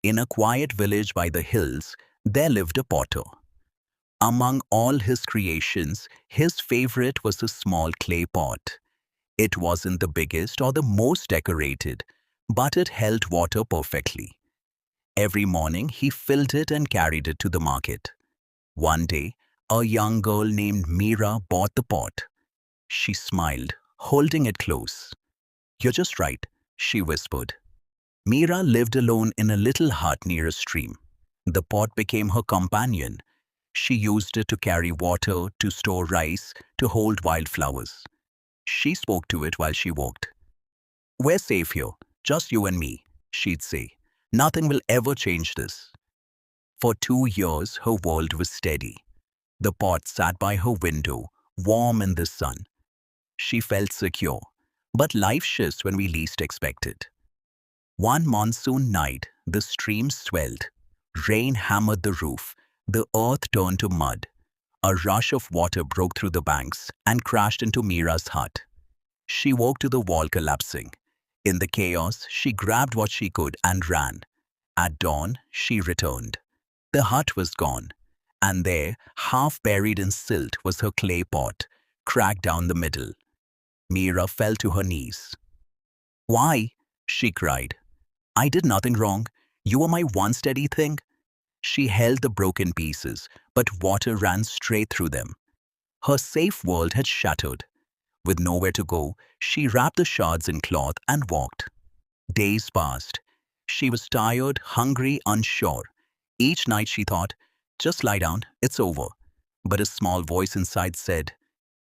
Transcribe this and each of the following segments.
In a quiet village by the hills, there lived a potter. Among all his creations, his favorite was a small clay pot. It wasn't the biggest or the most decorated, but it held water perfectly. Every morning, he filled it and carried it to the market. One day, a young girl named Mira bought the pot. She smiled, holding it close. "You're just right," she whispered. Mira lived alone in a little hut near a stream. The pot became her companion. She used it to carry water, to store rice, to hold wildflowers. She spoke to it while she walked. "We're safe here, just you and me," she'd say. "Nothing will ever change this." For 2 years, her world was steady. The pot sat by her window, warm in the sun. She felt secure. But life shifts when we least expect it. One monsoon night, the stream swelled. Rain hammered the roof. The earth turned to mud. A rush of water broke through the banks and crashed into Mira's hut. She woke to the wall collapsing. In the chaos, she grabbed what she could and ran. At dawn, she returned. The hut was gone, and there, half buried in silt, was her clay pot, cracked down the middle. Mira fell to her knees. "Why?" she cried. "I did nothing wrong. You were my one steady thing." She held the broken pieces, but water ran straight through them. Her safe world had shattered. With nowhere to go, she wrapped the shards in cloth and walked. Days passed. She was tired, hungry, unsure. Each night she thought, "Just lie down, it's over." But a small voice inside said,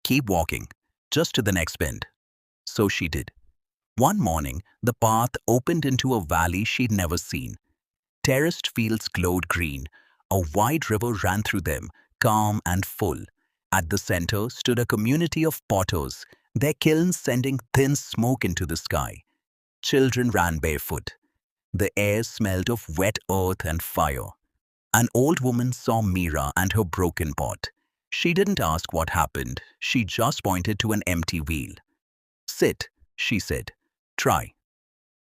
"Keep walking, just to the next bend." So she did. One morning, the path opened into a valley she'd never seen. Terraced fields glowed green. A wide river ran through them, calm and full. At the center stood a community of potters, their kilns sending thin smoke into the sky. Children ran barefoot. The air smelled of wet earth and fire. An old woman saw Mira and her broken pot. She didn't ask what happened. She just pointed to an empty wheel. "Sit," she said. "Try."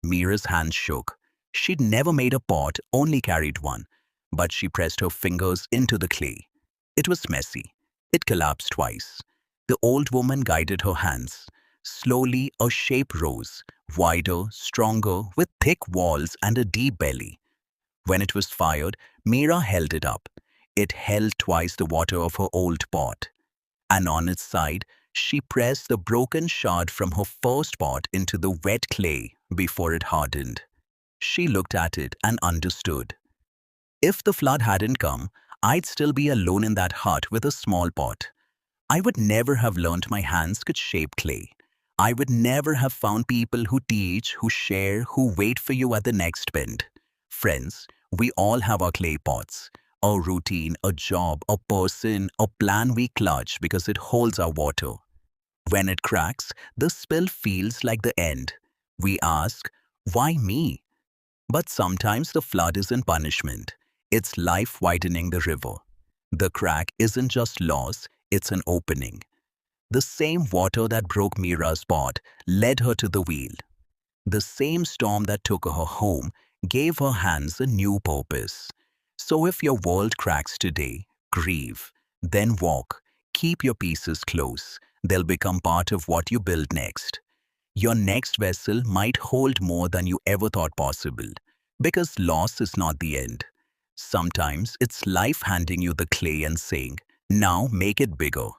Mira's hands shook. She'd never made a pot, only carried one. But she pressed her fingers into the clay. It was messy. It collapsed twice. The old woman guided her hands. Slowly, a shape rose, wider, stronger, with thick walls and a deep belly. When it was fired, Mira held it up. It held twice the water of her old pot. And on its side, she pressed the broken shard from her first pot into the wet clay before it hardened. She looked at it and understood. If the flood hadn't come, I'd still be alone in that hut with a small pot. I would never have learned my hands could shape clay. I would never have found people who teach, who share, who wait for you at the next bend. Friends, we all have our clay pots. A routine, a job, a person, a plan we clutch because it holds our water. When it cracks, the spill feels like the end. We ask, "Why me?" But sometimes the flood isn't punishment. It's life widening the river. The crack isn't just loss, it's an opening. The same water that broke Mira's pot led her to the wheel. The same storm that took her home gave her hands a new purpose. So if your world cracks today, grieve, then walk. Keep your pieces close. They'll become part of what you build next. Your next vessel might hold more than you ever thought possible, because loss is not the end. Sometimes it's life handing you the clay and saying, "Now make it bigger."